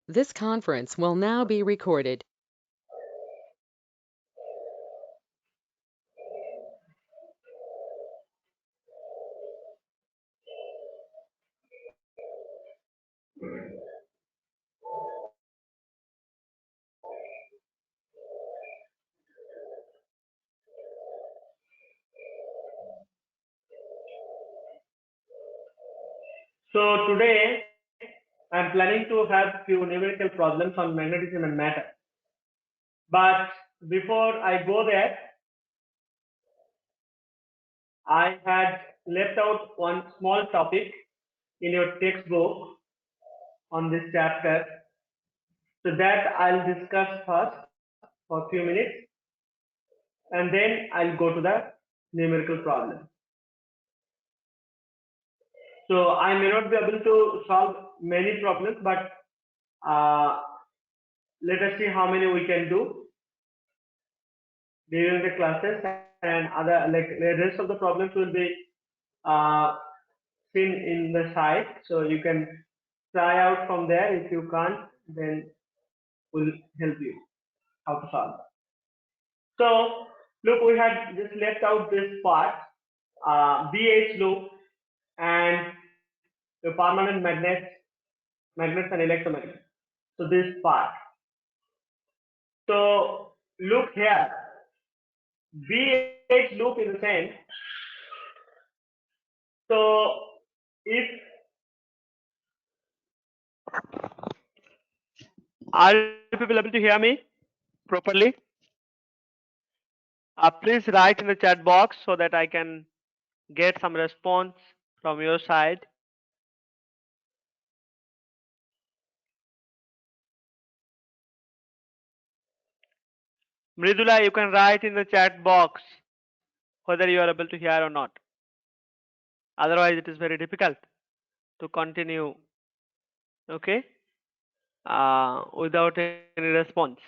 This conference will now be recorded. So today I'm planning to have few numerical problems on magnetism and matter. But before I go there, I had left out one small topic in your textbook on this chapter. So that I'll discuss first for a few minutes and then I'll go to the numerical problem. So I may not be able to solve many problems, but let us see how many we can do during the classes, and other like the rest of the problems will be uh, seen in the site, so you can try out from there. If you can't, then we'll help you how to solve. So look, we had just left out this part, BH loop and the permanent magnets and electromagnets. So this part. So look here, BH loop in the sense. So if are people able to hear me properly? Please write in the chat box so that I can get some response from your side. Mridula, you can write in the chat box whether you are able to hear or not. Otherwise, it is very difficult to continue, okay, without any response.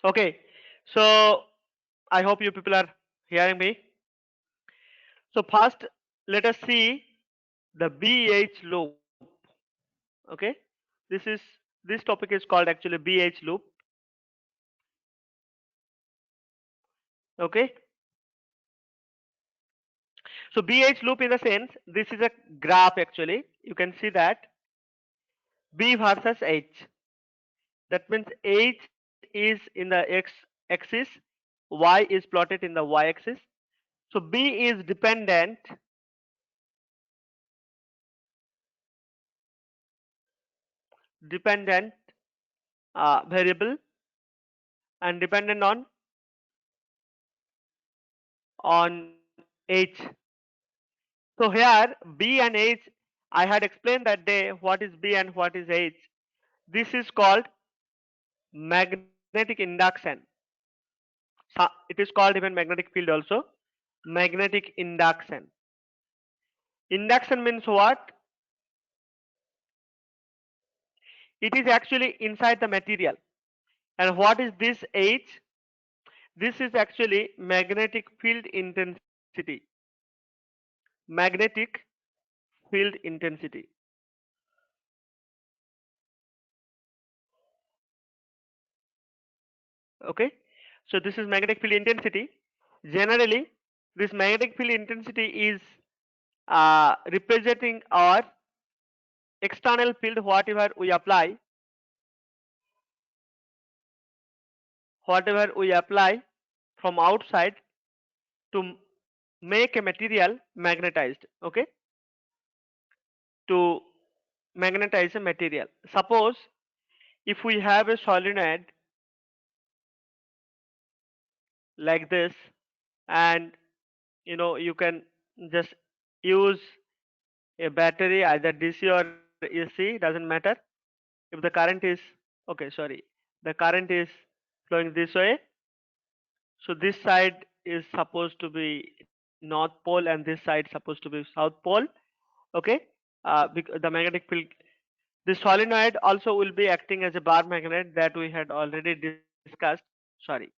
Okay, so I hope you people are hearing me. So first, let us see the BH loop. Okay, this topic is called actually BH loop. Okay, so BH loop in the sense this is a graph actually. You can see that B versus H. That means H is in the x axis, Y is plotted in the y axis. So B is dependent variable and dependent on H. So here B and H, I had explained that day what is B and what is H. This is called magnetic induction. So it is called even magnetic field also. Magnetic induction. Induction means what? It is actually inside the material. And what is this H? This is actually magnetic field intensity. Magnetic field intensity. Okay. So this is magnetic field intensity. Generally, this magnetic field intensity is representing our external field whatever we apply from outside to make a material magnetized. Okay, to magnetize a material. Suppose if we have a solenoid like this, and you can just use a battery, either DC or AC, doesn't matter. If the current is the current is flowing this way, so this side is supposed to be north pole and this side supposed to be south pole. Okay, because the magnetic field, the solenoid also will be acting as a bar magnet that we had already discussed. Sorry.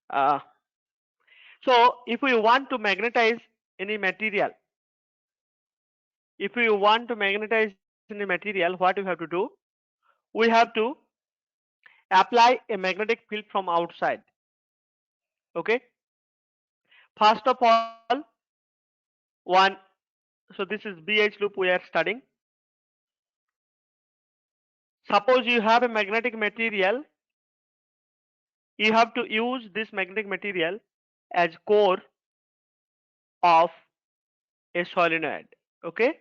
uh, So if we want to magnetize any material, if we want to magnetize any material, what we have to do? We have to apply a magnetic field from outside. Okay. First of all, one. So this is BH loop we are studying. Suppose you have a magnetic material, you have to use this magnetic material as core of a solenoid. Okay.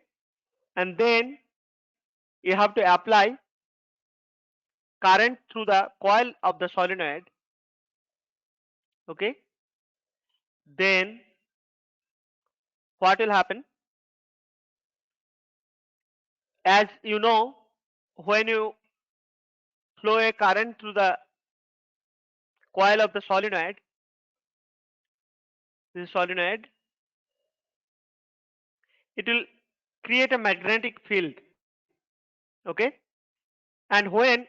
And then you have to apply current through the coil of the solenoid. Okay. Then what will happen? As you know, when you flow a current through the coil of the solenoid, this solenoid, it will create a magnetic field. Okay. And when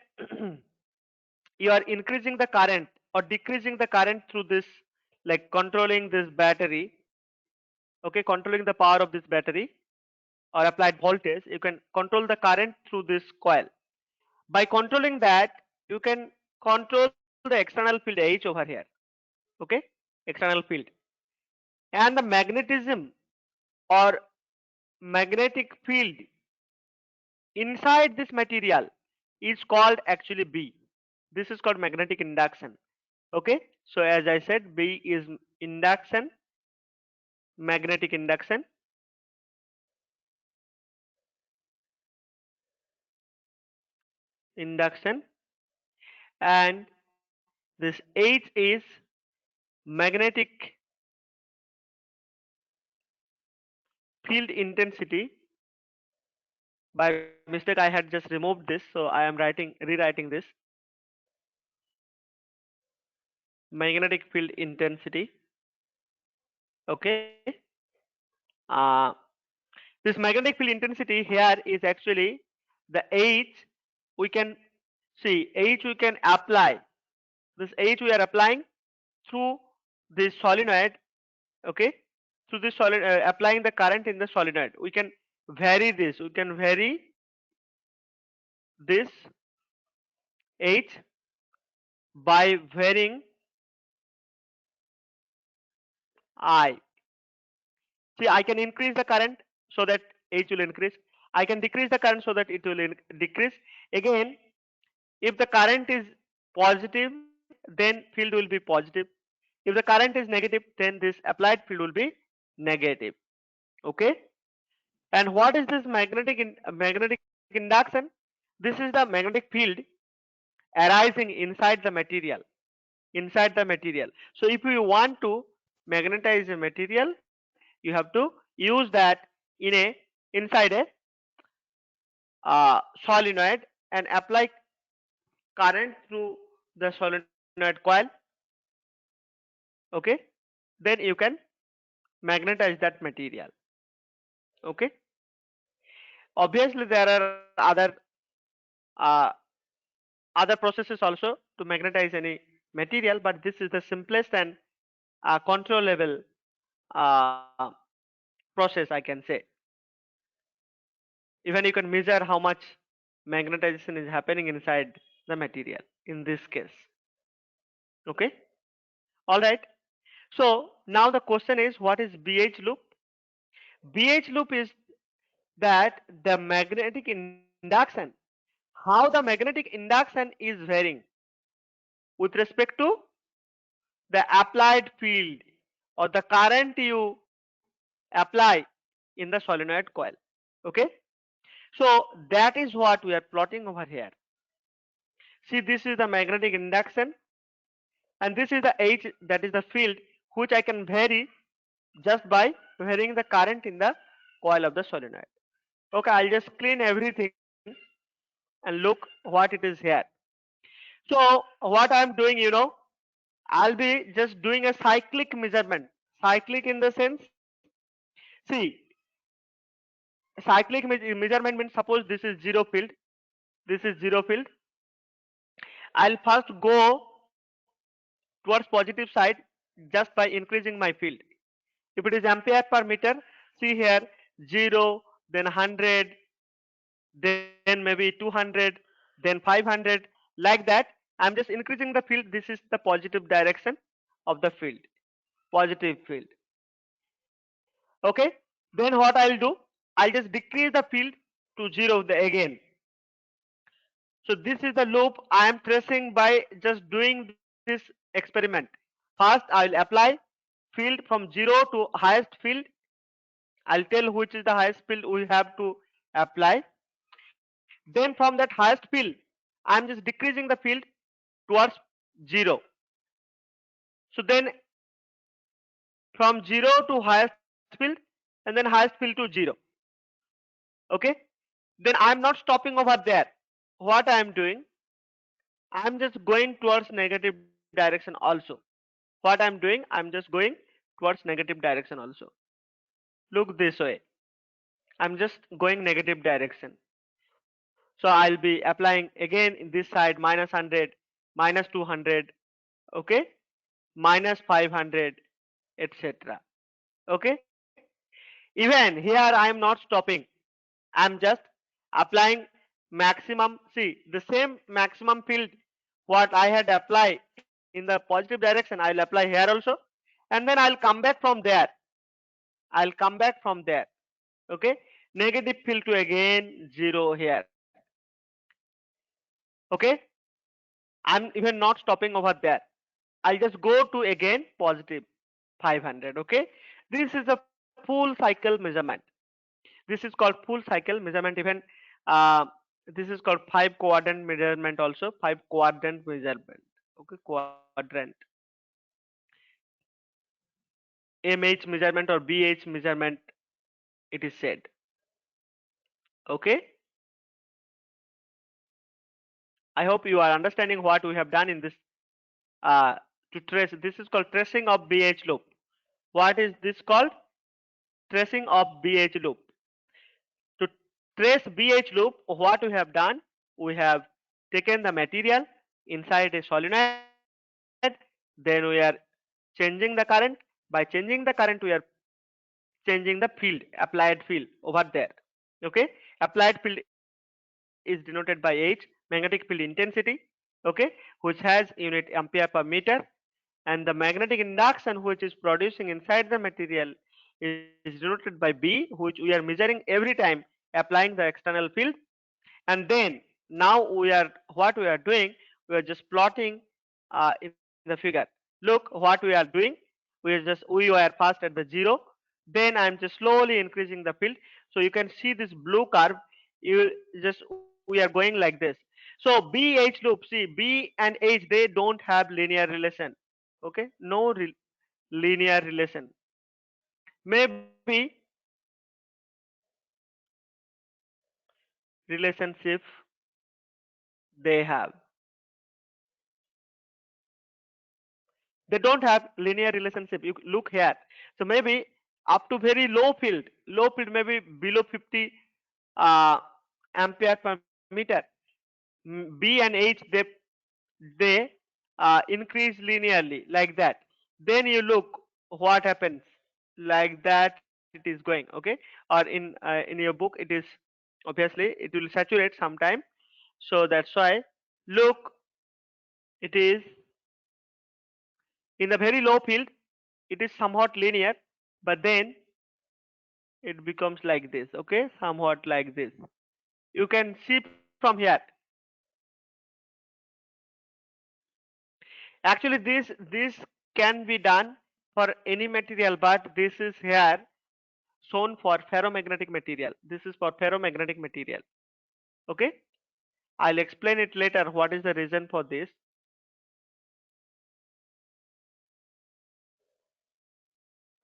you are increasing the current or decreasing the current through this, like controlling this battery, okay, controlling the power of this battery or applied voltage, you can control the current through this coil. By controlling that, you can control the external field H over here. Okay, external field. And the magnetism or magnetic field inside this material is called actually B. This is called magnetic induction. Okay, so as I said, B is induction, magnetic induction. Induction, and this H is magnetic field intensity. By mistake I had just removed this, so I am rewriting this. Magnetic field intensity. Okay. uh, this magnetic field intensity here is actually the H. We can see H we can apply. This H we are applying through this solenoid. Okay, through this solid applying the current in the solenoid. We can vary this. We can vary this H by varying I. See, I can increase the current so that H will increase. I can decrease the current so that it will decrease. Again, if the current is positive, then field will be positive. If the current is negative, then this applied field will be negative. Okay. And what is this magnetic induction? This is the magnetic field arising inside the material. So if you want to magnetize a material, you have to use that in a inside a solenoid and apply current through the solenoid coil. Okay, then you can magnetize that material. Okay, obviously there are uh, other processes also to magnetize any material, but this is the simplest and controllable uh, process, I can say. Even you can measure how much magnetization is happening inside the material in this case. Okay, all right. So now the question is, what is BH loop? BH loop is that the magnetic induction, how the magnetic induction is varying with respect to the applied field or the current you apply in the solenoid coil. Okay, so that is what we are plotting over here. See, this is the magnetic induction and this is the H, that is the field which I can vary just by varying the current in the coil of the solenoid. Okay, I'll just clean everything and look what it is here. So what I'm doing, I'll be just doing a cyclic measurement. Cyclic in the sense, see, cyclic measurement means suppose this is zero field, this is zero field. I'll first go towards positive side just by increasing my field. If it is ampere per meter, see here 0, then 100, then maybe 200, then 500, like that. I'm just increasing the field. This is the positive direction of the field, positive field. Okay. Then what I'll do? I'll just decrease the field to 0 again. So this is the loop I am tracing by just doing this experiment. First, I'll apply field from 0 to highest field. I'll tell which is the highest field we have to apply. Then from that highest field, I'm just decreasing the field towards 0. So then from 0 to highest field, and then highest field to 0. Okay. Then I'm not stopping over there. What I am doing, I'm just going towards negative direction also. What I'm doing, I'm just going towards negative direction also. Look this way. I'm just going negative direction. So I'll be applying again in this side minus 100, minus 200, okay, minus 500, etc. Okay. Even here I am not stopping. I'm just applying maximum. See the same maximum field what I had applied in the positive direction. I'll apply here also, and then I'll come back from there. I'll come back from there. Okay. Negative field to again 0 here. Okay. I'm even not stopping over there. I'll just go to again positive 500. Okay. This is a full cycle measurement. This is called full cycle measurement. Even uh, this is called 5 quadrant measurement also. 5 quadrant measurement. Okay. Quadrant. MH measurement or BH measurement, it is said. Okay. I hope you are understanding what we have done in this uh, to trace. This is called tracing of BH loop. What is this called? Tracing of BH loop. To trace BH loop, what we have done, we have taken the material inside a solenoid, then we are changing the current. By changing the current, we are changing the field, applied field over there. Okay, applied field is denoted by H, magnetic field intensity. Okay, which has unit ampere per meter, and the magnetic induction which is producing inside the material is denoted by B, which we are measuring every time applying the external field. And then now we are, what we are doing, we are just plotting in the figure. Look what we are doing. We were first at the 0, then I am just slowly increasing the field. So you can see this blue curve. You just, we are going like this. So BH loop, see B and H, they don't have linear relation. Okay, no linear relation. Maybe relationship they have. They don't have linear relationship. You look here. So maybe up to very low field maybe below 50 uh, ampere per meter. B and H, they increase linearly like that. Then you look what happens, like that it is going. Okay, or in your book it is, obviously it will saturate sometime. So that's why, look, it is in the very low field, it is somewhat linear, but then it becomes like this. Okay, somewhat like this. You can see from here. Actually this can be done for any material, but this is here shown for ferromagnetic material. This is for ferromagnetic material. Okay, I'll explain it later what is the reason for this.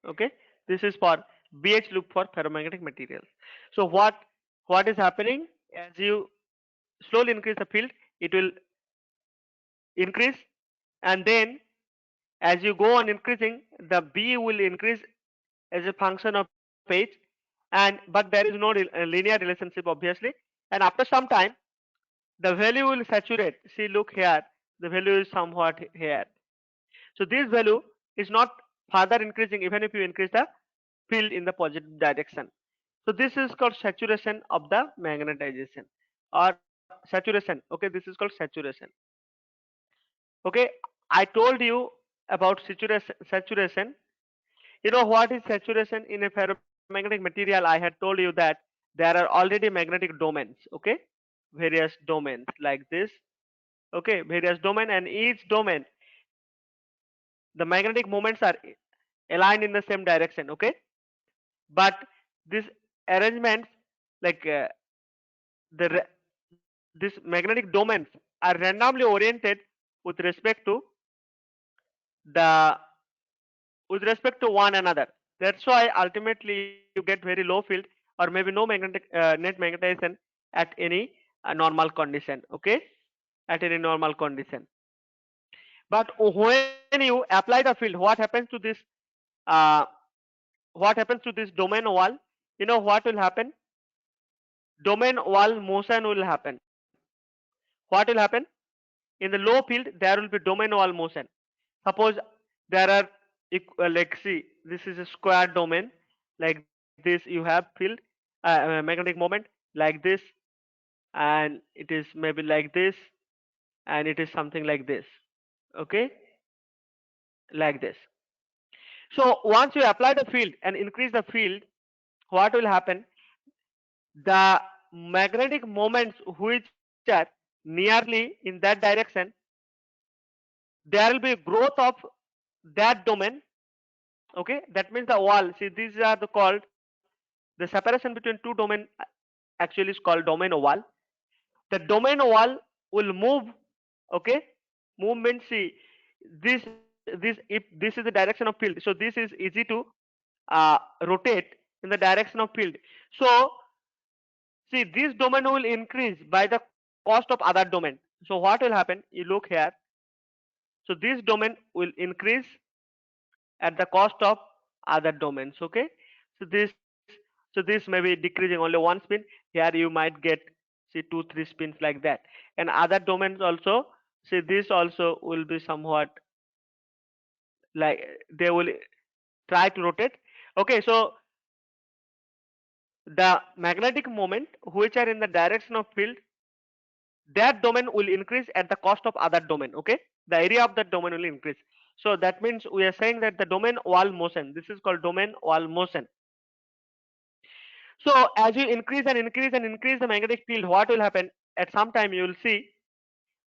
Okay, this is for BH loop for ferromagnetic materials. So what is happening, as you slowly increase the field, it will increase, and then as you go on increasing, the B will increase as a function of H, and but there is no linear relationship obviously, and after some time the value will saturate. See, look here, the value is somewhat here. So this value is not further increasing even if you increase the field in the positive direction. So this is called saturation of the magnetization or saturation. Okay, this is called saturation. Okay, I told you about saturation. You know what is saturation in a ferromagnetic material? I had told you that there are already magnetic domains. Okay, various domains like this. Okay, various domain, and each domain the magnetic moments are aligned in the same direction. Okay, but this arrangements like the this magnetic domains are randomly oriented with respect to the one another. That's why ultimately you get very low field or maybe no magnetic net magnetization at any normal condition. Okay, at any normal condition. But when you apply the field, what happens to this? Uh, what happens to this domain wall? You know what will happen? Domain wall motion will happen. What will happen? In the low field, there will be domain wall motion. Suppose there are like see, this is a square domain. Like this, you have field magnetic moment like this, and it is maybe like this, and it is something like this. Okay, like this. So once you apply the field and increase the field, what will happen? The magnetic moments which are nearly in that direction, there will be growth of that domain. Okay, that means the wall. See, these are the called the separation between two domain actually is called domain wall. The domain wall will move. Okay, movement. See, this if this is the direction of field, so this is easy to rotate in the direction of field. So see, this domain will increase by the cost of other domain. So what will happen? You look here. So this domain will increase at the cost of other domains. Okay, so this may be decreasing only one spin. Here you might get see 2 3 spins like that, and other domains also. See, this also will be somewhat like they will try to rotate. Okay, so the magnetic moment which are in the direction of field, that domain will increase at the cost of other domain. Okay, the area of that domain will increase. So that means we are saying that the domain wall motion, this is called domain wall motion. So as you increase and increase and increase the magnetic field, what will happen? At some time you will see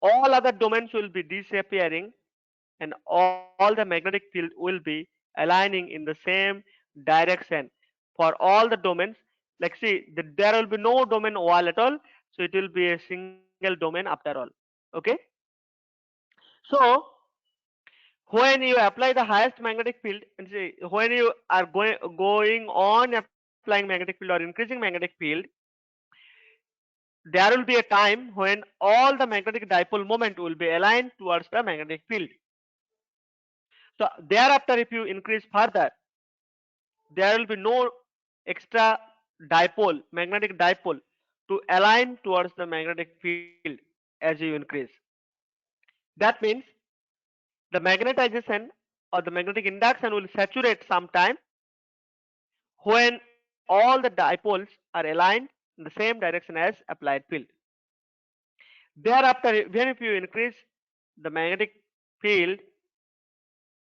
all other domains will be disappearing, and all the magnetic field will be aligning in the same direction for all the domains. Like see, there will be no domain wall at all, so it will be a single domain after all. Okay, so when you apply the highest magnetic field, and see, when you are going on applying magnetic field or increasing magnetic field, there will be a time when all the magnetic dipole moment will be aligned towards the magnetic field. So thereafter, if you increase further, there will be no extra dipole, magnetic dipole, to align towards the magnetic field as you increase. That means the magnetization or the magnetic induction will saturate sometime when all the dipoles are aligned in the same direction as applied field. Thereafter, even if you increase the magnetic field,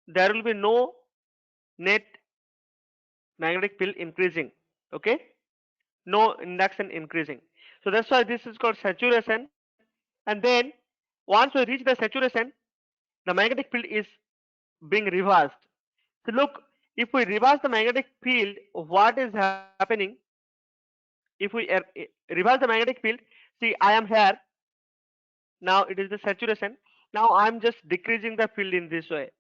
there will be no net magnetic field increasing. Okay, no induction increasing. So that's why this is called saturation. And then once we reach the saturation, the magnetic field is being reversed. So look, if we reverse the magnetic field, what is happening? If we reverse the magnetic field, see, I am here. Now it is the saturation. Now I am just decreasing the field in this way.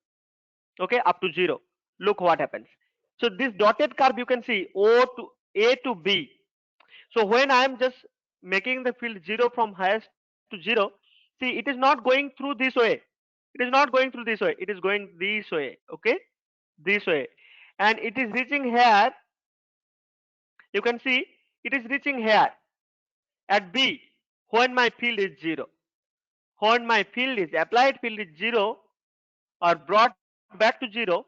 Okay, up to 0. Look what happens. So this dotted curve you can see O to A to B. So when I am just making the field 0 from highest to 0, see, it is not going through this way. It is not going through this way. It is going this way. Okay, this way, and it is reaching here. You can see it is reaching here at B when my field is 0. When my field is applied field is 0 or brought here, back to zero,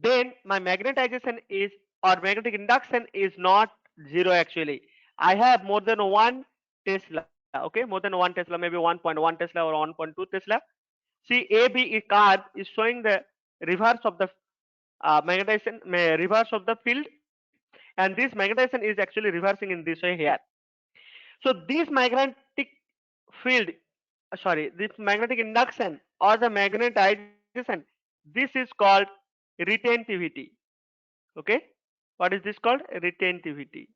then my magnetization is or magnetic induction is not zero actually. I have more than 1 Tesla, okay, more than 1 Tesla, maybe 1.1 Tesla or 1.2 Tesla. See, AB card is showing the reverse of the magnetization, reverse of the field, and this magnetization is actually reversing in this way here. So this magnetic field, this magnetic induction or the magnetization, this is called retentivity. Okay, what is this called? Retentivity.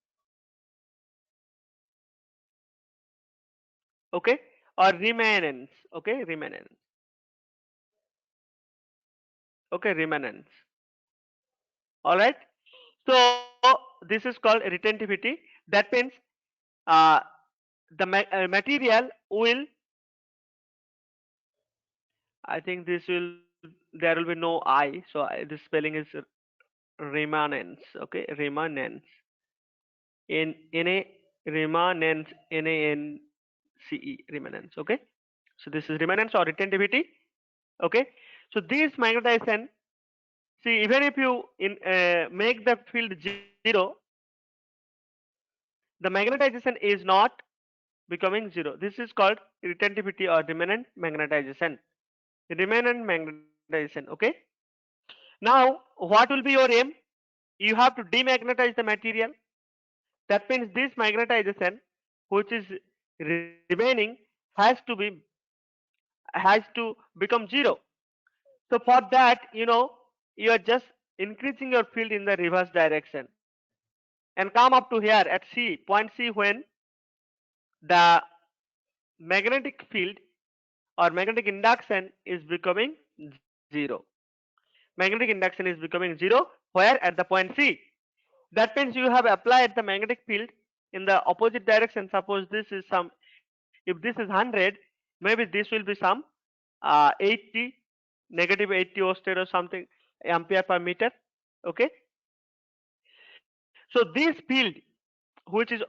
Okay, or remanence. Okay, remanence. Okay, remanence. All right. So this is called retentivity. That means uh, the material will. I think this will. There will be no I. So the spelling is remanence. Okay, remanence. In a remanence, NANCE, remanence. Okay, so this is remanence or retentivity. Okay, so this magnetization, see, even if you make the field zero, the magnetization is not becoming zero. This is called retentivity or remnant magnetization. Remnant magnetization. Okay, now what will be your aim? You have to demagnetize the material. That means this magnetization which is remaining has to be has to become zero. So for that, you are just increasing your field in the reverse direction and come up to here at C, point C, when the magnetic field or magnetic induction is becoming zero. Magnetic induction is becoming zero where at the point C. That means you have applied the magnetic field in the opposite direction. Suppose this is some, if this is 100, maybe this will be some 80, negative 80 oersted or something ampere per meter. Okay, so this field which is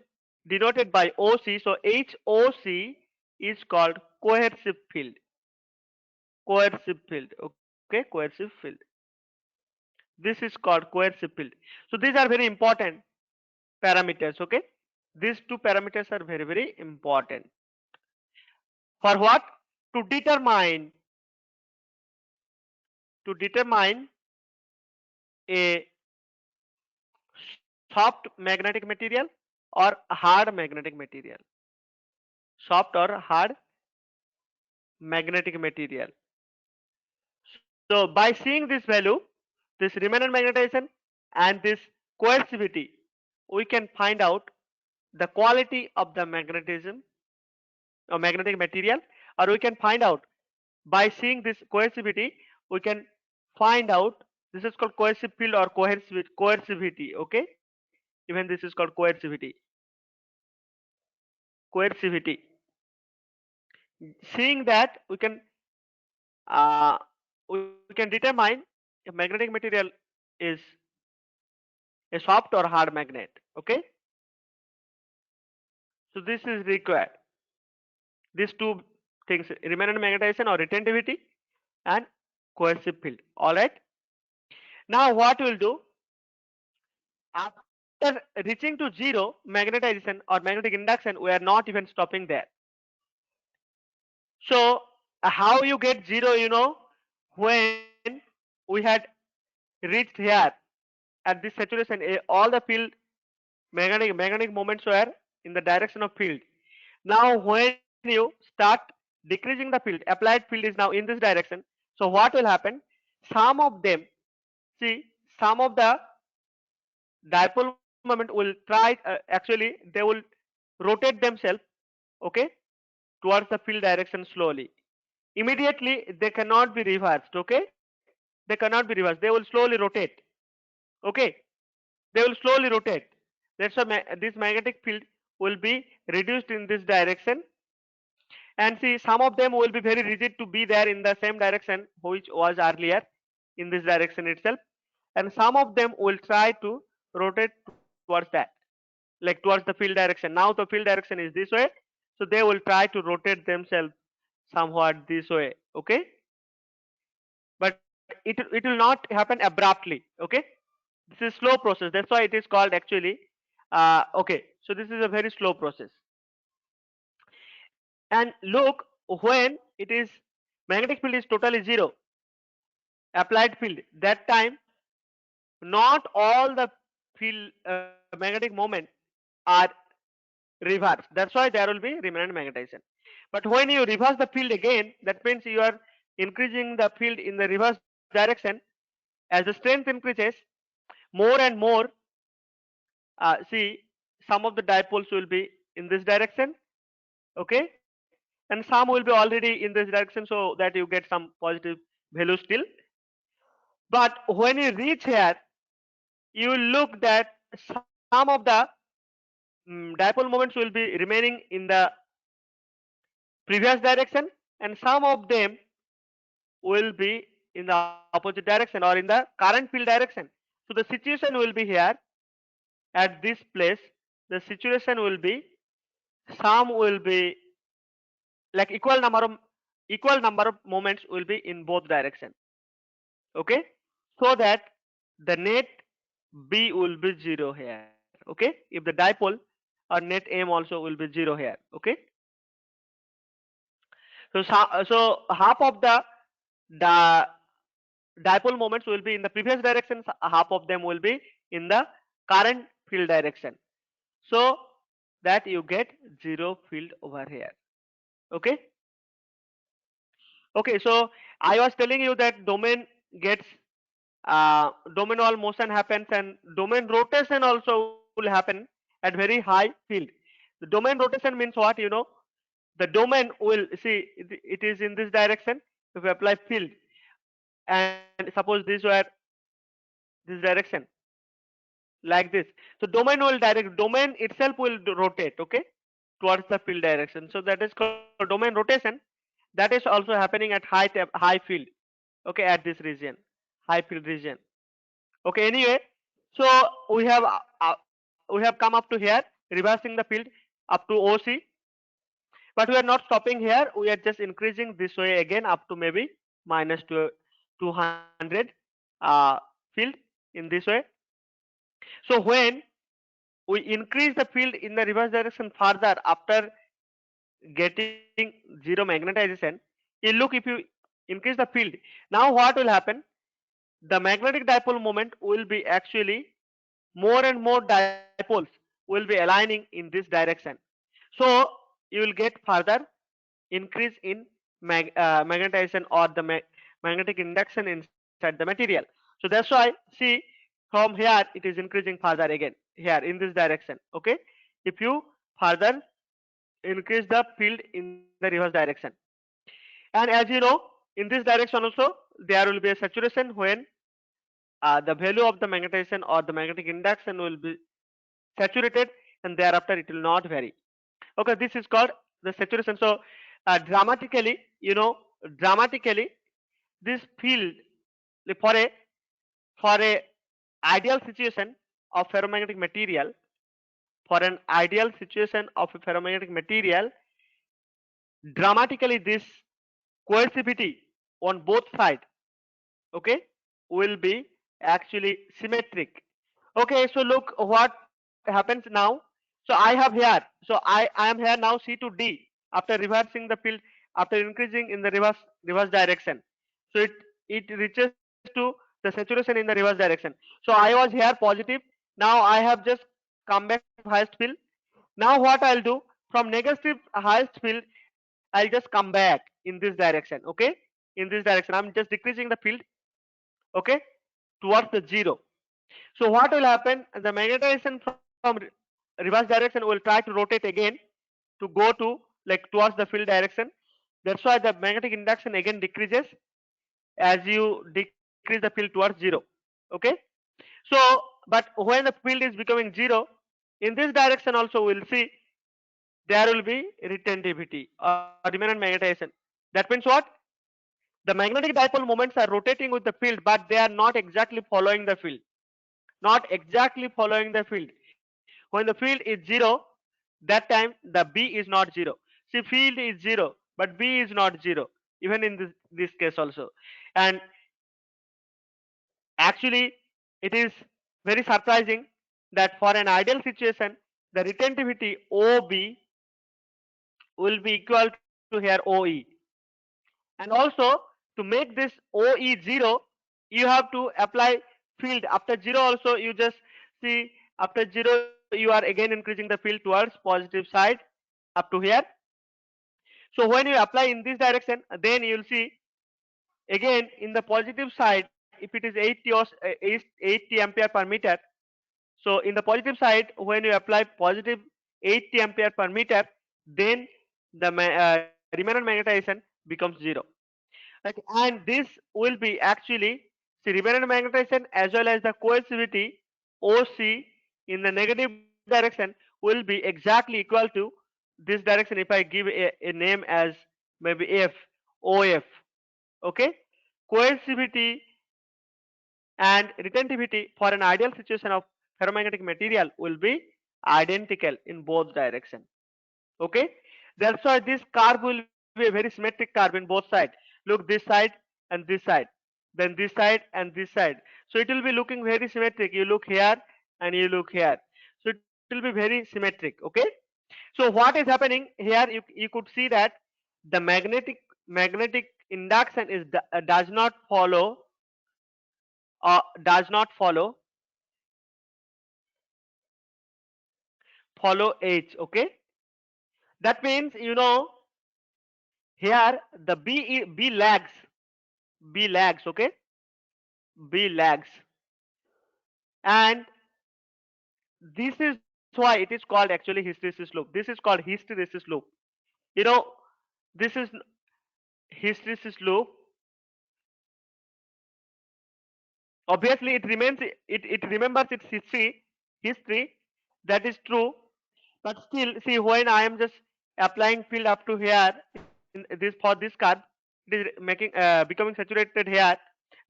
denoted by OC, so HOC is called coercive field. Coercive field. Okay, coercive field. This is called coercive field. So these are very important parameters. Okay, these two parameters are very important. For what? To determine a soft magnetic material or hard magnetic material. Soft or hard magnetic material. So by seeing this value, this remnant magnetization and this coercivity, we can find out the quality of the magnetism or magnetic material, or we can find out by seeing this coercivity, we can find out, this is called coercive field or coercivity. Okay, even this is called coercivity. Coercivity. Seeing that, uh, we can determine if magnetic material is a soft or hard magnet. Okay, so this is required. These two things: remnant magnetization or retentivity and coercive field. All right. Now what we'll do after reaching to zero magnetization or magnetic induction, we are not even stopping there. So how you get zero? When we had reached here at this saturation, all the field magnetic moments were in the direction of field. Now when you start decreasing the field, applied field is now in this direction. So what will happen? Some of them, see, some of the dipole moment will try, actually they will rotate themselves, okay, towards the field direction slowly. Immediately they cannot be reversed. Okay, they cannot be reversed. They will slowly rotate. Okay, they will slowly rotate. That's why this magnetic field will be reduced in this direction. And see, some of them will be very rigid to be there in the same direction which was earlier, in this direction itself, and some of them will try to rotate towards that, like towards the field direction. Now the field direction is this way, so they will try to rotate themselves somewhat this way. Okay, but it will not happen abruptly. Okay, this is slow process. That's why it is called actually. Okay, so this is a very slow process. And look, when it is magnetic field is totally zero, applied field, that time not all the field magnetic moment are reversed. That's why there will be remnant magnetization. But when you reverse the field again, that means you are increasing the field in the reverse direction. As the strength increases, more and more, see, some of the dipoles will be in this direction, okay, and some will be already in this direction, so that you get some positive value still. But when you reach here, you will look that some of the dipole moments will be remaining in the previous direction, and some of them will be in the opposite direction or in the current field direction. So the situation will be here at this place. The situation will be, some will be like equal number of moments will be in both direction. Okay, so that the net B will be zero here. Okay, if the dipole or net M also will be zero here. Okay, so half of the dipole moments will be in the previous direction, half of them will be in the current field direction, so that you get zero field over here. Okay, okay, so I was telling you that domain gets domain wall motion happens, and domain rotation also will happen at very high field. The domain rotation means what, you know, the domain will see it is in this direction. If we apply field, and suppose this were this direction, like this, so domain will direct, domain itself will rotate, okay, towards the field direction. So that is called domain rotation. That is also happening at high field, okay, at this region, high field region. Okay, anyway, so we have we have come up to here, reversing the field up to OC, but we are not stopping here. We are just increasing this way again up to maybe minus 200 field in this way. So when we increase the field in the reverse direction further after getting zero magnetization, you look, if you increase the field, now what will happen? The magnetic dipole moment will be actually, more and more dipoles will be aligning in this direction. So you will get further increase in magnetization or the magnetic induction inside the material. So that's why, see, from here it is increasing further again here in this direction. Okay, if you further increase the field in the reverse direction, and as you know, in this direction also there will be a saturation when the value of the magnetization or the magnetic induction will be saturated, and thereafter it will not vary. Okay, this is called the saturation. So dramatically, you know, dramatically, this field, for a for a ideal situation of ferromagnetic material, for an ideal situation of a ferromagnetic material, dramatically this coercivity on both sides, okay, will be actually symmetric. Okay, so look what happens now. So I have here, so I am here now C to D after reversing the field, after increasing in the reverse direction. So it reaches to the saturation in the reverse direction. So I was here positive. Now I have just come back to highest field. Now what I'll do, from negative highest field, I'll just come back in this direction. Okay, in this direction I'm just decreasing the field, okay, towards the zero. So what will happen? The magnetization from reverse direction will try to rotate again to go to, like, towards the field direction. That's why the magnetic induction again decreases as you decrease the field towards zero. Okay. So, but when the field is becoming zero, in this direction also we'll see there will be retentivity or remnant magnetization. That means what? The magnetic dipole moments are rotating with the field, but they are not exactly following the field. Not exactly following the field. When the field is zero, that time the B is not zero. See, field is zero, but B is not zero, even in this case also. And Actually, it is very surprising that for an ideal situation, the retentivity OB will be equal to here OE. And also, to make this OE 0, you have to apply field. After 0 also, you just see after 0 you are again increasing the field towards positive side up to here. So when you apply in this direction, then you will see again in the positive side, if it is 80 or 80 ampere per meter. So in the positive side, when you apply positive 80 ampere per meter, then the remnant magnetization becomes 0. Like, and this will be actually, see, remnant magnetization as well as the coercivity OC in the negative direction will be exactly equal to this direction if I give a name as maybe F, OF. Okay, coercivity and retentivity for an ideal situation of ferromagnetic material will be identical in both directions. Okay, that's why this curve will be a very symmetric curve in both sides. Look, this side and this side, then this side and this side, so it will be looking very symmetric. You look here and you look here, so it will be very symmetric. Okay, so what is happening here, you could see that the magnetic induction is does not follow does not follow H. Okay, that means, here the B lags, okay, B lags, and this is why it is called actually hysteresis loop. This is called hysteresis loop. You know, this is hysteresis loop. Obviously, it remembers its history. That is true, but still, see, when I am just applying field up to here in this for this curve, it is making becoming saturated here.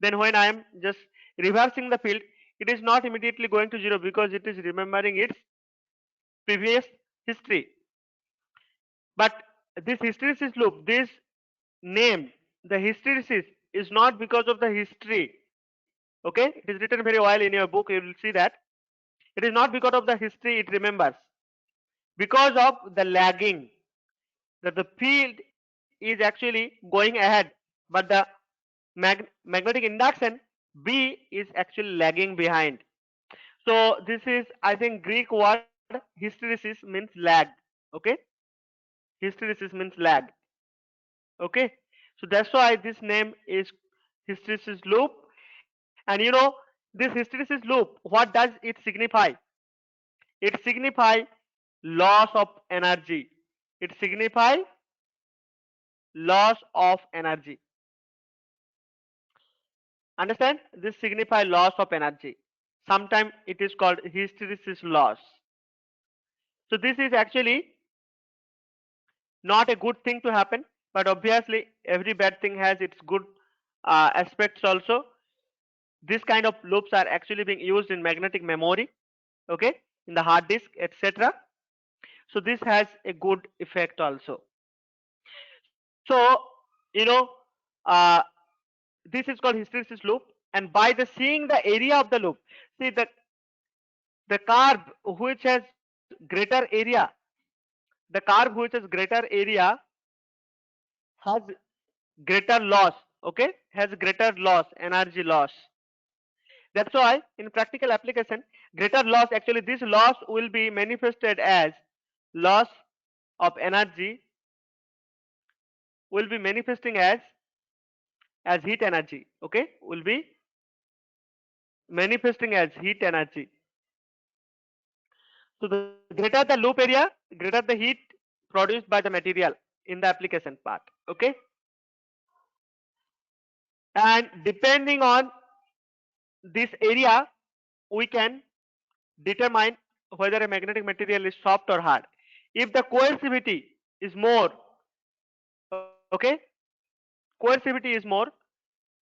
Then when I am just reversing the field, it is not immediately going to 0 because it is remembering its previous history. But this hysteresis loop, this name, the hysteresis, is not because of the history. Okay, it is written very well in your book. You will see that it is not because of the history it remembers, because of the lagging. That the field is actually going ahead, but the magnetic induction B is actually lagging behind. So this is, I think, Greek word hysteresis means lag. Okay, hysteresis means lag. Okay, so that's why this name is hysteresis loop. And this hysteresis loop, what does it signify? It signify loss of energy. It signify loss of energy. Understand? This signify loss of energy. Sometimes it is called hysteresis loss. So this is actually not a good thing to happen, but obviously every bad thing has its good aspects also. This kind of loops are actually being used in magnetic memory, okay, in the hard disk, etc. So this has a good effect also. So, you know, uh, this is called hysteresis loop, and by the seeing the area of the loop, see the curve which has greater area, the curve which has greater area has greater loss, okay, has greater loss, energy loss. That's why in practical application, greater loss, actually this loss will be manifested as loss of energy, will be manifesting as heat energy, okay, will be manifesting as heat energy. So the greater the loop area, greater the heat produced by the material in the application part, okay. And depending on this area, we can determine whether a magnetic material is soft or hard. If the coercivity is more, okay, coercivity is more,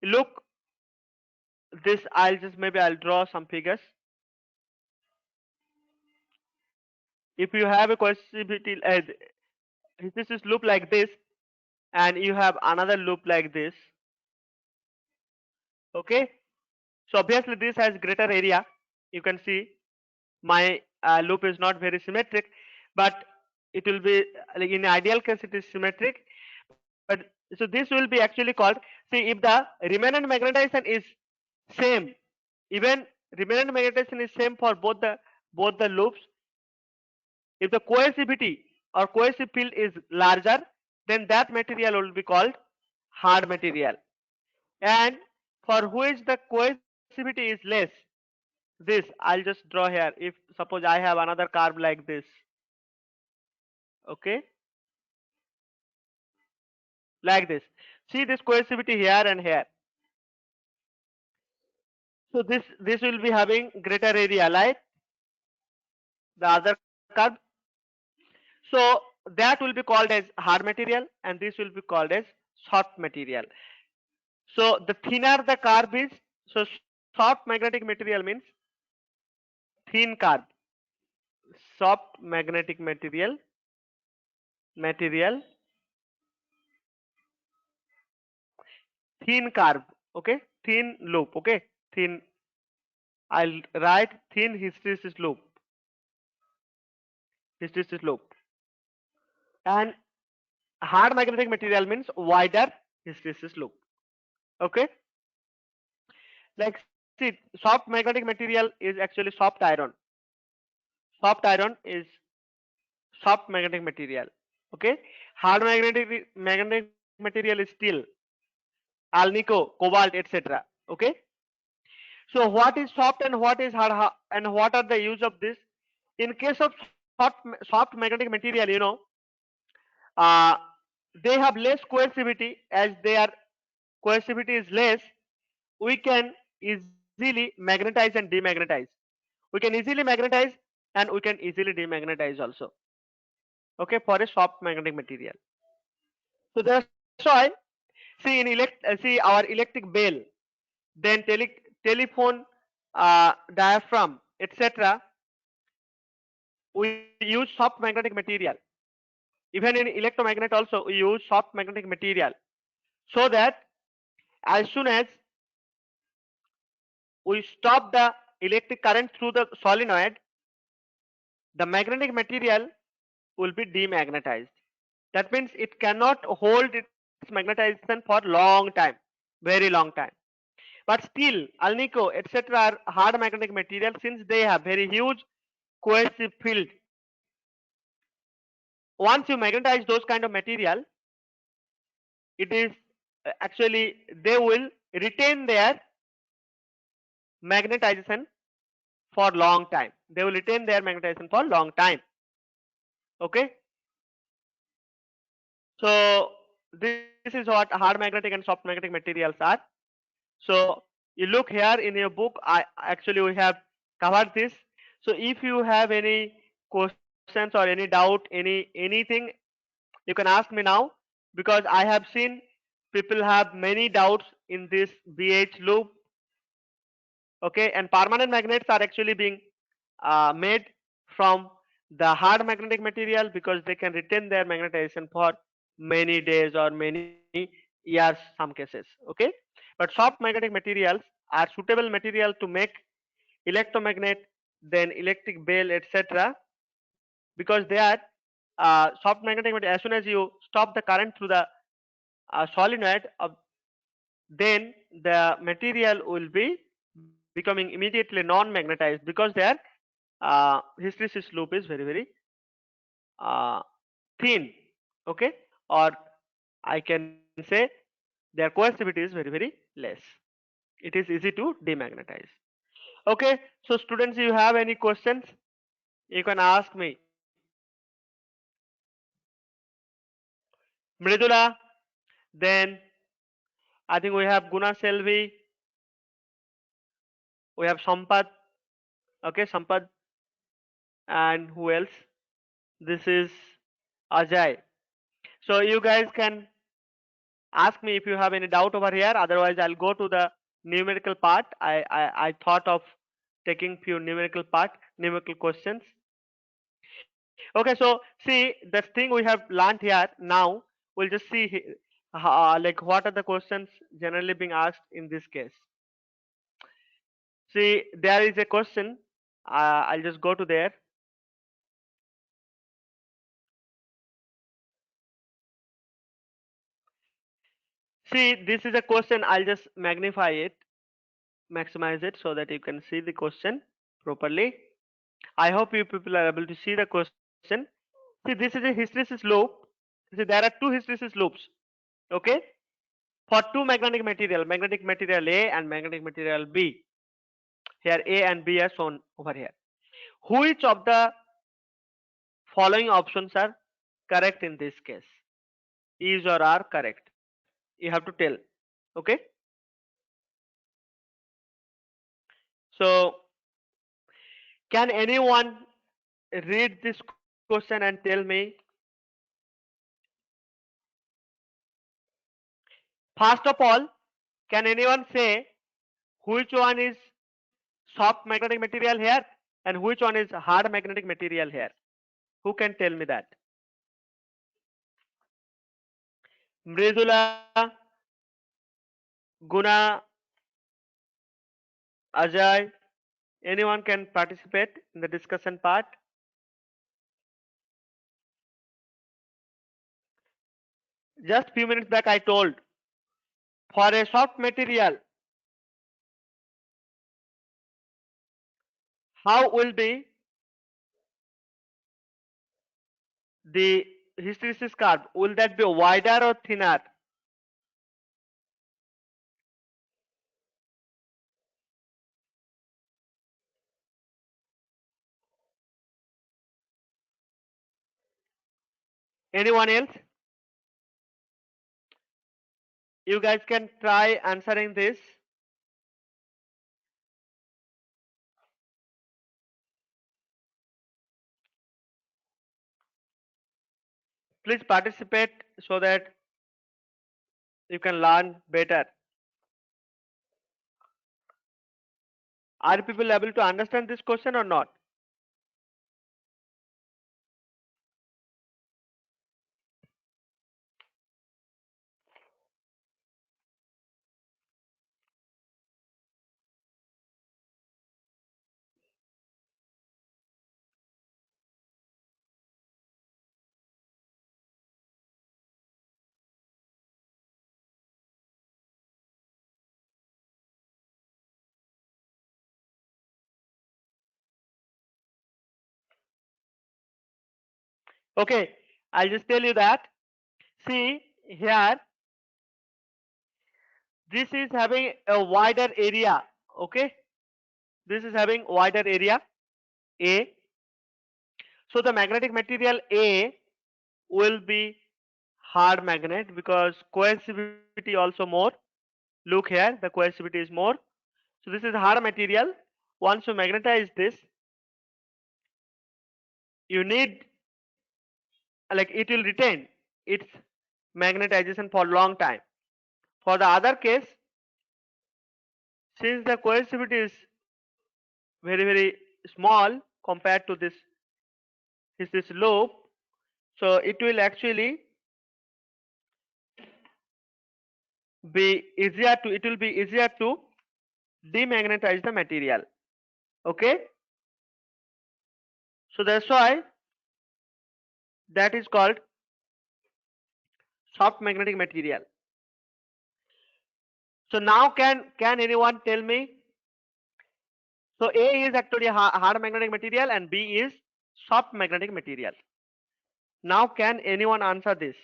look, this I'll just, maybe I'll draw some figures. If you have a coercivity, this is loop like this, and you have another loop like this, okay. So obviously this has greater area. You can see my loop is not very symmetric, but it will be like in ideal case it is symmetric. But so this will be actually called, see, if the remnant magnetization is same, even remnant magnetization is same for both the loops. If the coercivity or coercive field is larger, then that material will be called hard material. And for which the coercivity is less, this I'll just draw here. If suppose I have another curve like this, okay, like this. See this coercivity here and here. So this will be having greater area like the other curve. So that will be called as hard material, and this will be called as soft material. So the thinner the curve is, so soft magnetic material means thin curve. Soft magnetic material, thin curve, okay, thin loop, okay, thin. I'll write thin hysteresis loop, and hard magnetic material means wider hysteresis loop, okay. Like see, soft magnetic material is actually soft iron. Soft iron is soft magnetic material, okay. Hard magnetic material is steel, alnico, cobalt, etc., okay. So what is soft and what is hard, and what are the use of this? In case of soft magnetic material, uh, they have less coercivity. As their coercivity is less, we can easily magnetize and demagnetize. We can easily magnetize and we can easily demagnetize also. Okay, for a soft magnetic material. So that's why, see in see our electric bell, then telephone diaphragm, etc. We use soft magnetic material. Even in electromagnet also we use soft magnetic material, so that as soon as we stop the electric current through the solenoid, the magnetic material will be demagnetized. That means it cannot hold its magnetization for long time, very long time. But still, alnico, etc. are hard magnetic material since they have very huge coercive field. Once you magnetize those kind of material, it is actually they will retain their magnetization for long time. They will retain their magnetization for long time. Okay. So this is what hard magnetic and soft magnetic materials are. So you look here in your book. I actually we have covered this. So if you have any questions or any doubt, anything, you can ask me now, because I have seen people have many doubts in this BH loop. Okay, and permanent magnets are actually being made from the hard magnetic material because they can retain their magnetization for many days or many years, some cases. Okay, but soft magnetic materials are suitable material to make electromagnet, then electric bell, etc., because they are soft magnetic material. As soon as you stop the current through the solenoid, then the material will be becoming immediately non-magnetized because their hysteresis loop is very uh, thin, okay, or I can say their coercivity is very less. It is easy to demagnetize. Okay, so students, you have any questions, you can ask me. Mridula, then I think we have Guna Selvi, we have Sampad, okay, Sampad, and who else? This is Ajay. So you guys can ask me if you have any doubt over here. Otherwise, I'll go to the numerical part. I thought of taking few numerical questions. Okay, so see the thing we have learned here. Now we'll just see like what are the questions generally being asked in this case. See, there is a question. I'll just go to there. See, this is a question. I'll just magnify it, maximize it so that you can see the question properly. I hope you people are able to see the question. See, this is a hysteresis loop. See, there are two hysteresis loops. Okay, for two magnetic material A and magnetic material B. Here A and B are shown over here. Which of the following options are correct in this case? Is or are correct? You have to tell. Okay. So, can anyone read this question and tell me? First of all, can anyone say which one is soft magnetic material here and which one is hard magnetic material here? Who can tell me that? Mridula, Guna, Ajay, anyone can participate in the discussion part. Just few minutes back I told, for a soft material, how will be the hysteresis curve? Will that be wider or thinner? Anyone else? You guys can try answering this. Please participate so that you can learn better. Are people able to understand this question or not? Okay, I'll just tell you that. See here, this is having a wider area. Okay, this is having wider area A. So the magnetic material A will be hard magnet because coercivity also more. Look here, the coercivity is more. So this is hard material. Once you magnetize this, you need, like, it will retain its magnetization for long time. For the other case, since the coercivity is very small compared to this is this loop, so it will actually be easier to demagnetize the material. Okay, so that's why that is called soft magnetic material. So now can anyone tell me? So A is actually hard magnetic material and B is soft magnetic material. Now can anyone answer this?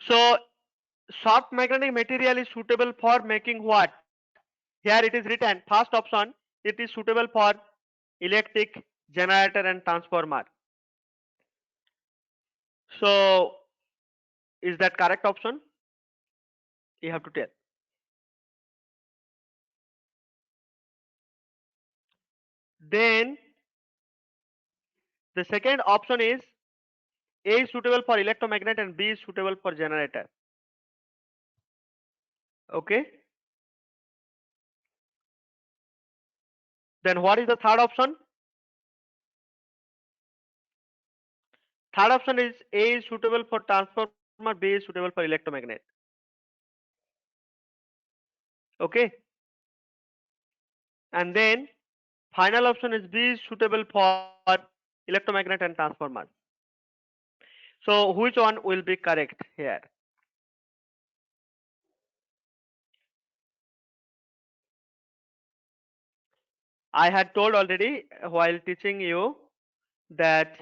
So soft magnetic material is suitable for making what? Here it is written, first option, it is suitable for electric generator and transformer. So is that correct option? You have to tell. Then the second option is A is suitable for electromagnet and B is suitable for generator. Okay. Then what is the third option? Third option is A is suitable for transformer, B is suitable for electromagnet. Okay, and then final option is B is suitable for electromagnet and transformers. So which one will be correct here? I had told already while teaching you that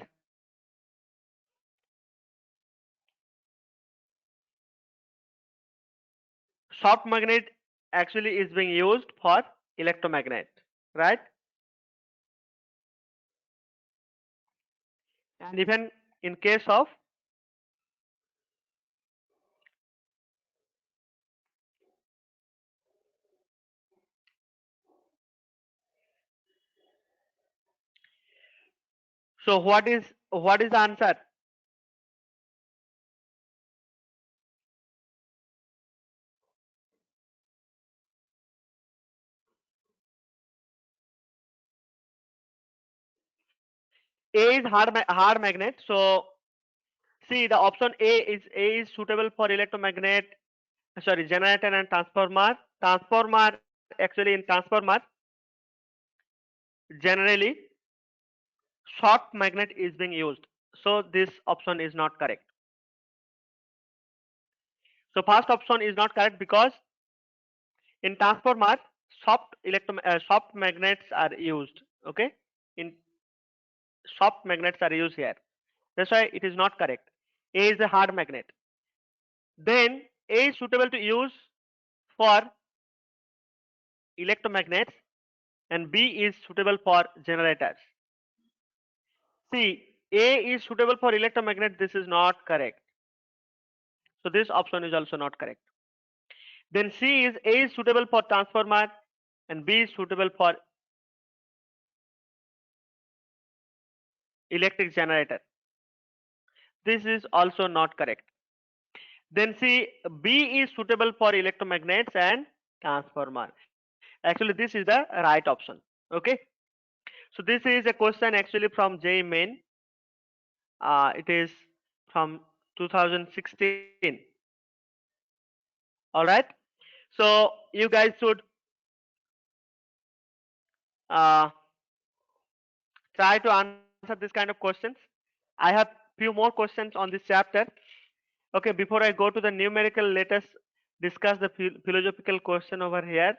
soft magnet actually is being used for electromagnet, right? And even in case of, so what is the answer? A is hard magnet. So see, the option A is suitable for electromagnet, sorry, generator and transformer. Transformer, actually in transformer, generally short magnet is being used. So this option is not correct. So first option is not correct because in transformer soft magnets are used. Okay, in soft magnets are used here. That's why it is not correct. A is a hard magnet. Then A is suitable to use for electromagnets and B is suitable for generators. See, A is suitable for electromagnet. This is not correct. So this option is also not correct. Then C is A is suitable for transformer and B is suitable for electric generator. This is also not correct. Then C, B is suitable for electromagnets and transformer. Actually, this is the right option. Okay. So this is a question actually from J Main. It is from 2016. All right. So you guys should uh, try to answer this kind of questions. I have few more questions on this chapter. Okay. Before I go to the numerical, let us discuss the philosophical question over here.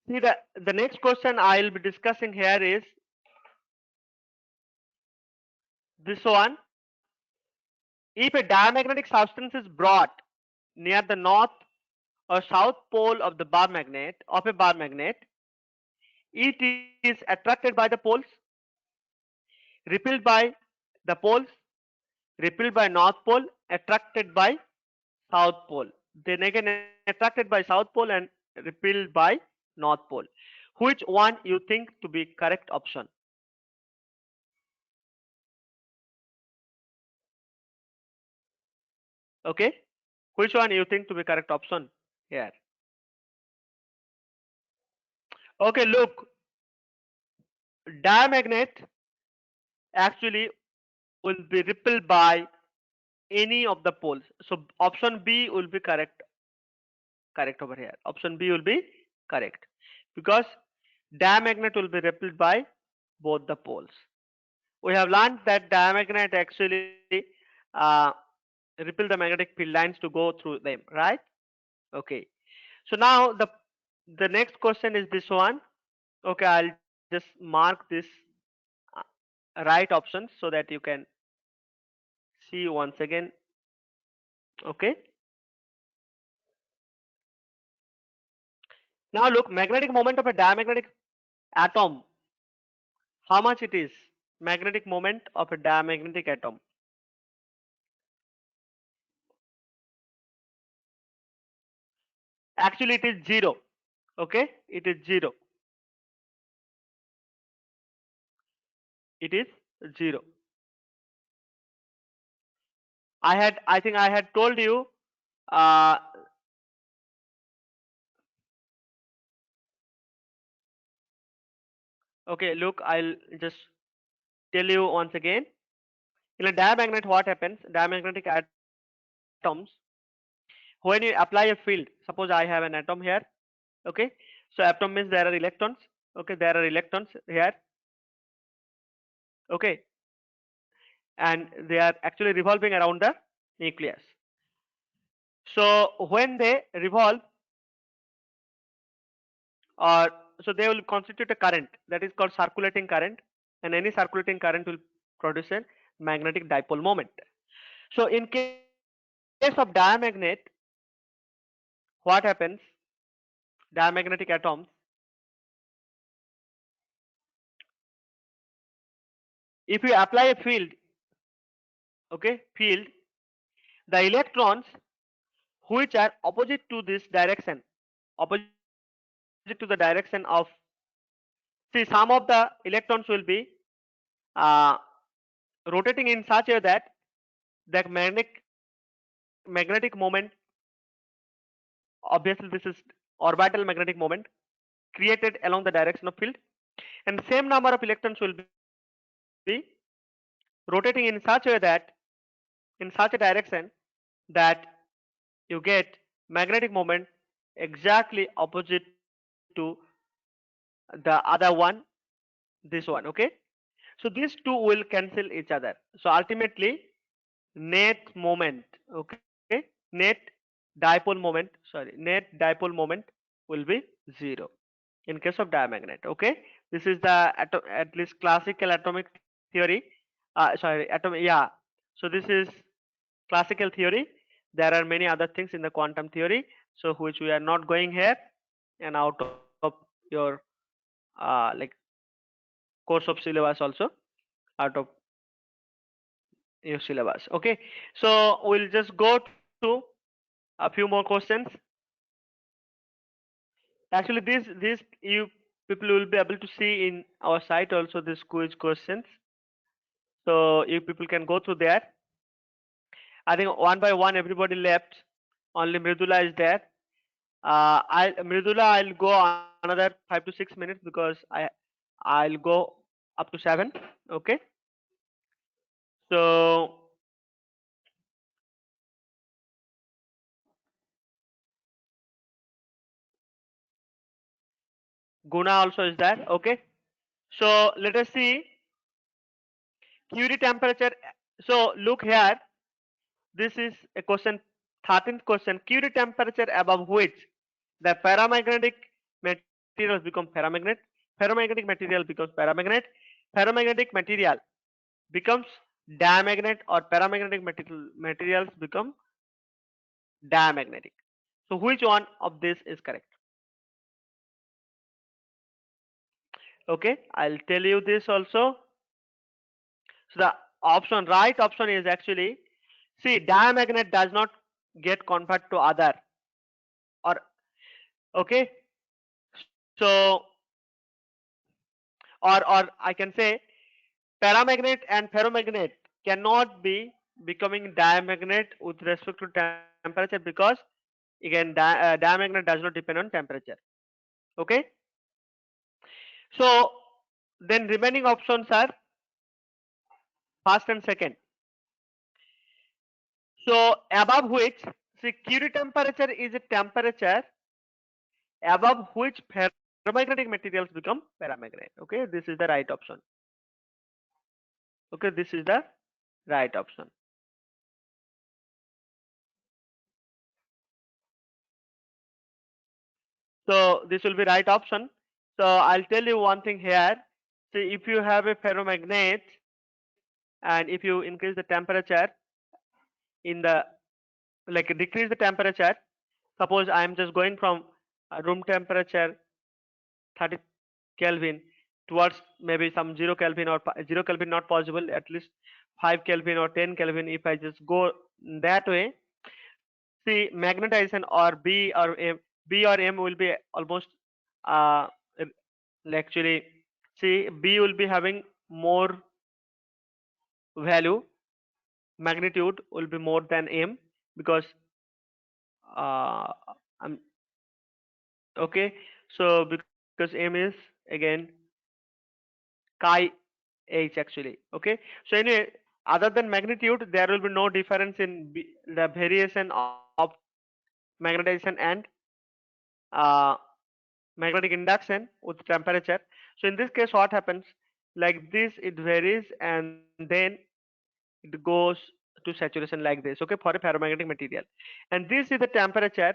See, the next question I'll be discussing here is this one. If a diamagnetic substance is brought near the north or south pole of the bar magnet of a bar magnet, it is attracted by the poles, repelled by the poles, repelled by north pole, attracted by south pole. Then again attracted by south pole and repelled by north pole. Which one you think to be correct option? Okay, which one you think to be correct option here? Okay, look, diamagnet actually will be repelled by any of the poles. So option B will be correct over here. Option B will be correct because diamagnet will be repelled by both the poles. We have learned that diamagnet actually uh, repel the magnetic field lines to go through them, right? Okay. So now the next question is this one. Okay, I'll just mark this right option so that you can see once again. Okay. Now look, magnetic moment of a diamagnetic atom. How much it is? Magnetic moment of a diamagnetic atom. Actually, it is zero. Okay, it is zero. It is zero. I think I had told you. Uh, okay, look, I'll just tell you once again. In a diamagnet, what happens? Diamagnetic atoms, when you apply a field, suppose I have an atom here, okay? So atom means there are electrons, okay? There are electrons here, okay? And they are actually revolving around the nucleus. So when they revolve, or so they will constitute a current that is called circulating current, and any circulating current will produce a magnetic dipole moment. So in case of diamagnet, what happens? Diamagnetic atoms, if you apply a field, okay, field, the electrons which are opposite to this direction, opposite to the direction of, see, some of the electrons will be uh, rotating in such a way that the magnetic moment, obviously this is orbital magnetic moment created along the direction of field, and the same number of electrons will be rotating in such a way that, in such a direction that you get magnetic moment exactly opposite to the other one, this one, okay? So these two will cancel each other. So ultimately net moment, okay, net dipole moment, sorry, net dipole moment will be 0 in case of diamagnet, okay? This is the at least classical atomic theory, sorry, atomic, yeah. So this is classical theory. There are many other things in the quantum theory, so which we are not going here, and out of your like course of syllabus also, out of your syllabus, okay? So we'll just go to a few more questions. Actually these you people will be able to see in our site also, this quiz questions, so you people can go through there. I think one by one everybody left, only Mridula is there. I Mridula, I'll go another 5 to 6 minutes because I'll go up to 7, okay? So Guna also is there, okay? So let us see Curie temperature. So look here, this is a question, 13th question. Curie temperature above which the paramagnetic materials become paramagnet, paramagnetic material becomes paramagnet, paramagnetic material becomes diamagnet, or paramagnetic materials become diamagnetic. So which one of this is correct? Okay, I'll tell you this also. So the option, right option is actually, see, diamagnet does not get converted to other, or okay, so or I can say paramagnet and ferromagnet cannot be becoming diamagnet with respect to temperature, because again diamagnet does not depend on temperature, okay? So then remaining options are first and second. So above which, see, Curie temperature is a temperature above which ferromagnetic materials become paramagnet, okay? This is the right option, okay? This is the right option. So this will be right option. So I'll tell you one thing here. See, if you have a ferromagnet and if you increase the temperature in the, like, decrease the temperature, suppose I am just going from room temperature 30 Kelvin towards maybe some 0 Kelvin, or 0 Kelvin not possible, at least 5 Kelvin or 10 Kelvin. If I just go that way, see, magnetization or B or M will be almost uh, actually, see, B will be having more value, magnitude will be more than M, because uh, um, okay, so because M is again chi H actually. Okay. So anyway, other than magnitude, there will be no difference in the variation of magnetization and uh, magnetic induction with temperature. So in this case, what happens? Like this, it varies and then it goes to saturation like this. Okay, for a paramagnetic material, and this is the temperature.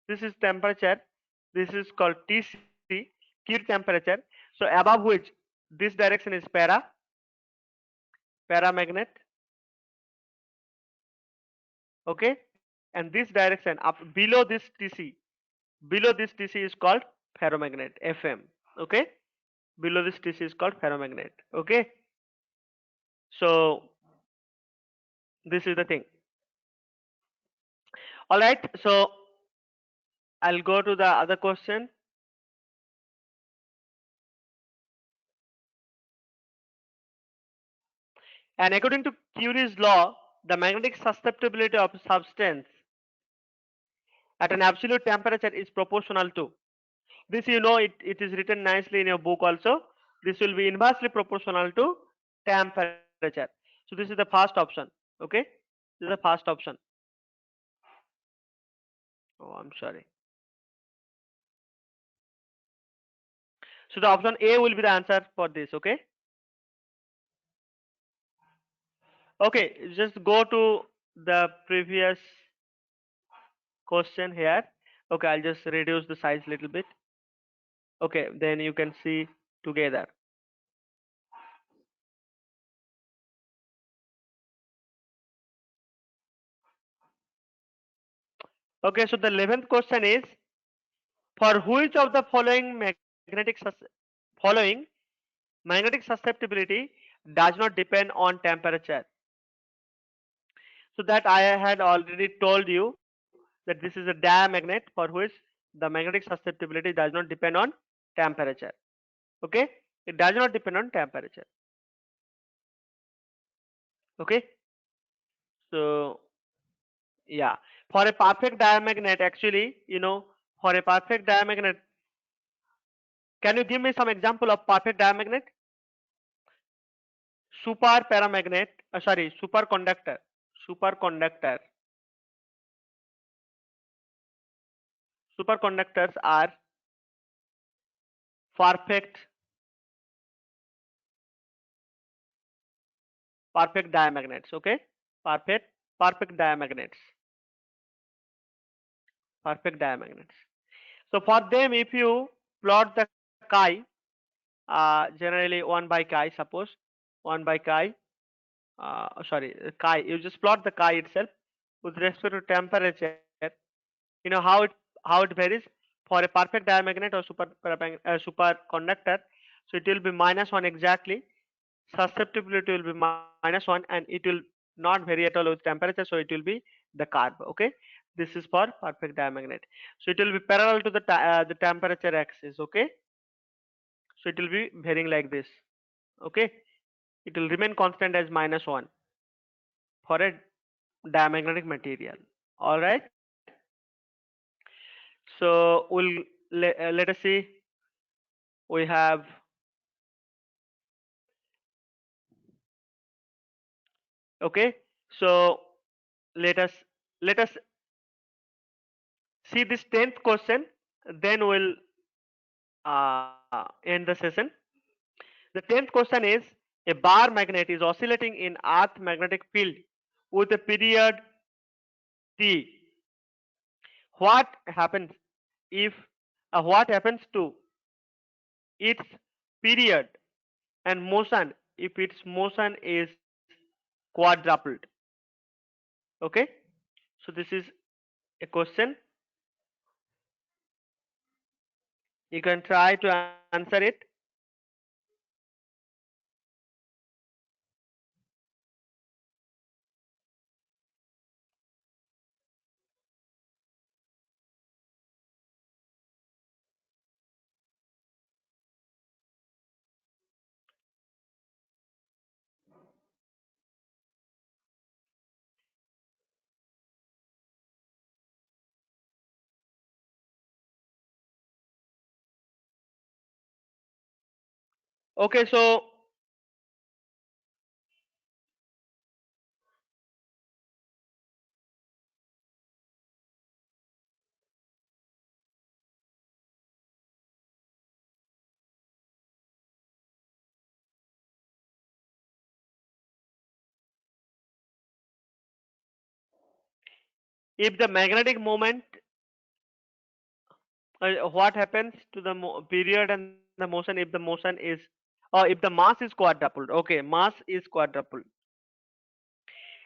This is temperature. This is called Tc, Q temperature. So above which this direction is paramagnet. Okay, and this direction up below this Tc is called ferromagnet Fm. Okay, below this Tc is called ferromagnet. Okay, so this is the thing. All right, so I'll go to the other question. And according to Curie's law, the magnetic susceptibility of substance at an absolute temperature is proportional to this. You know, it is written nicely in your book also. This will be inversely proportional to temperature. So this is the first option. Okay, this is the first option. Oh, I'm sorry. So the option A will be the answer for this. Okay. Okay, just go to the previous question here. Okay, I'll just reduce the size little bit. Okay, then you can see together. Okay, so the 11th question is, for which of the following magnetic susceptibility does not depend on temperature? So that I had already told you that this is a diamagnet for which the magnetic susceptibility does not depend on temperature. Okay, it does not depend on temperature. Okay, so yeah, for a perfect diamagnet, actually, for a perfect diamagnet, can you give me some example of perfect diamagnet? Super paramagnet, sorry, superconductor. Superconductors are perfect perfect diamagnets. Okay, perfect perfect diamagnets. Perfect diamagnets. So for them, if you plot the chi, generally 1 by chi, suppose 1 by chi, sorry, chi, you just plot the chi itself with respect to temperature. You know how it varies for a perfect diamagnet or superconductor. So it will be -1 exactly. Susceptibility will be -1, and it will not vary at all with temperature. So it will be the curve. Okay, this is for perfect diamagnet. So it will be parallel to the temperature axis. Okay, so it will be varying like this. Okay, it will remain constant as -1 for a diamagnetic material. All right. So let us see. We have, okay. So let us let us see this 10th question. Then we'll end the session. The 10th question is, a bar magnet is oscillating in Earth magnetic field with a period T. What happens if what happens to its period and motion if its motion is quadrupled? Okay, so this is a question. You can try to answer it. Okay, so if the magnetic moment, what happens to the period and the motion if the motion is, or if the mass is quadrupled. Okay, mass is quadrupled.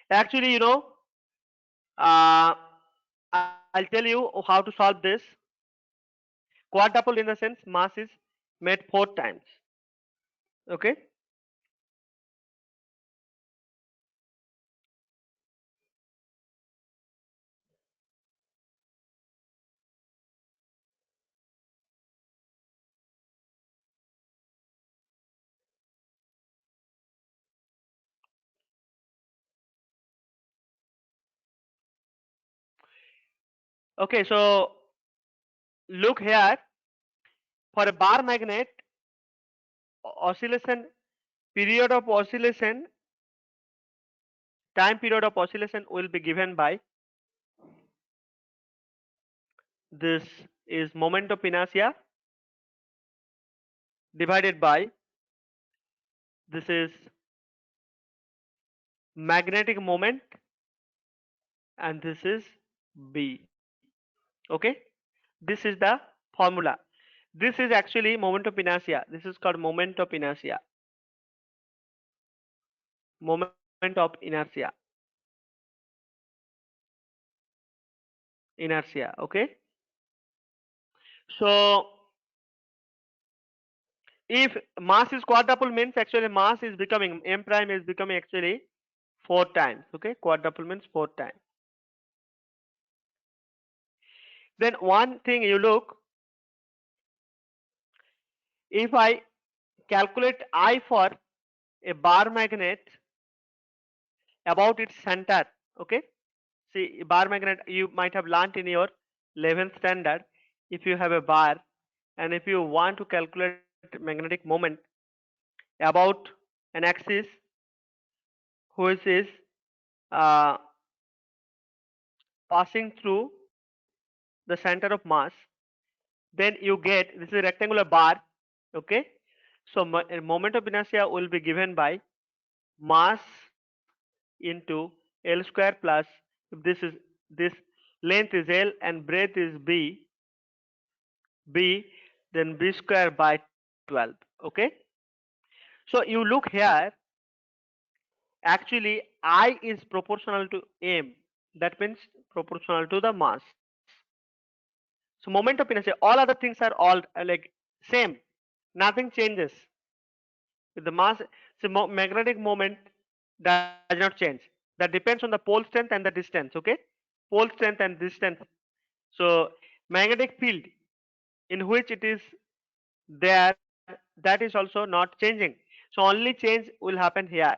Actually, uh, I'll tell you how to solve this. Quadruple in the sense mass is made 4 times. Okay. Okay, so look here, for a bar magnet, oscillation period of oscillation, time period of oscillation will be given by, this is moment of inertia divided by, this is magnetic moment, and this is B. Okay, this is the formula. This is actually moment of inertia. This is called moment of inertia. Moment of inertia. Inertia. Okay. So if mass is quadruple means actually mass is becoming, m prime is becoming actually 4 times. Okay, quadruple means 4 times. Then one thing you look, if I calculate I for a bar magnet about its center. Okay, see, bar magnet you might have learnt in your 11th standard. If you have a bar and if you want to calculate magnetic moment about an axis which is uh, passing through the center of mass, then you get, this is a rectangular bar. Okay, so moment of inertia will be given by mass into L square plus, if this length is L and breadth is B, then B square by 12. Okay, so you look here, actually I is proportional to M, that means proportional to the mass. So moment of inertia, all other things are all like same, nothing changes with the mass. So magnetic moment does not change. That depends on the pole strength and the distance. Okay, pole strength and distance. So magnetic field in which it is there, that is also not changing. So only change will happen here.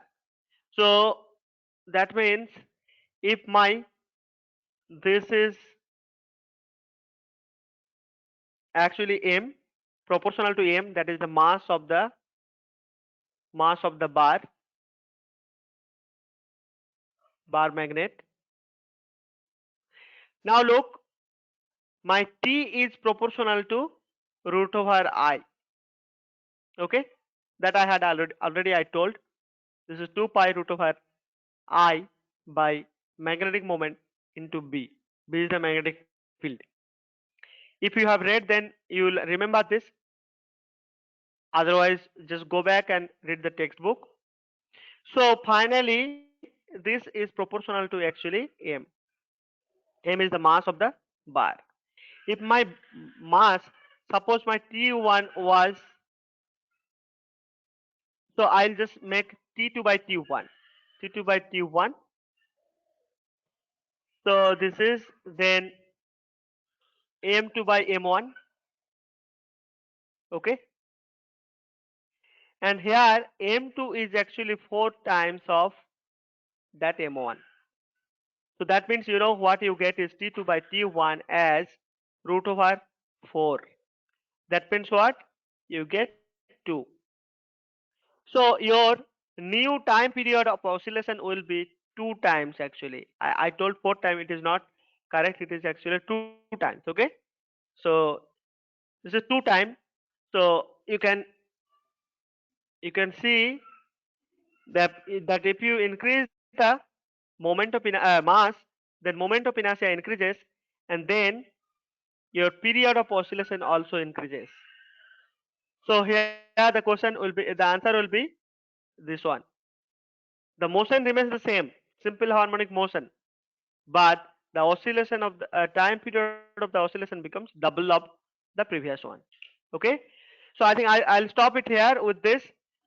So that means if my, this is actually M, proportional to M, that is the mass of the bar magnet. Now look, my T is proportional to root over I. Okay, that I had already I told, this is 2 pi root over I by magnetic moment into B. B is the magnetic field. If you have read, then you will remember this. Otherwise, just go back and read the textbook. So finally, this is proportional to actually M. M is the mass of the bar. If my mass, suppose my T1 was, so I'll just make T2 by T1. T2 by T1. So this is then M2 by M1. Okay. And here M2 is actually 4 times of that M1. So that means you know what you get is T2 by T1 as root over 4. That means what? You get 2. So your new time period of oscillation will be 2 times actually. I told 4 times, it is not correct, it is actually 2 times. Okay. So this is 2 times. So you can see that if you increase the moment of mass, then moment of inertia increases, and then your period of oscillation also increases. So here the answer will be this one. The motion remains the same, simple harmonic motion, but the oscillation of the time period of the oscillation becomes double of the previous one. Okay, so I think I'll stop it here with this.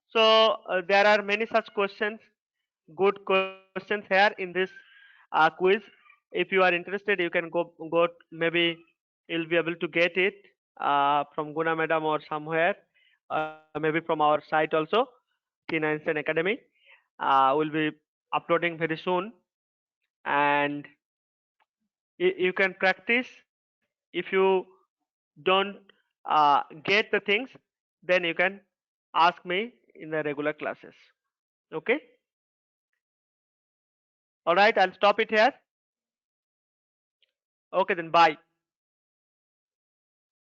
So there are many such questions, good questions here in this quiz. If you are interested, you can go, maybe you'll be able to get it from Guna madam or somewhere, maybe from our site also, TeenEinstein Academy. Will be uploading very soon, and you can practice. If you don't get the things, then you can ask me in the regular classes. Okay, all right, I'll stop it here. Okay, then bye.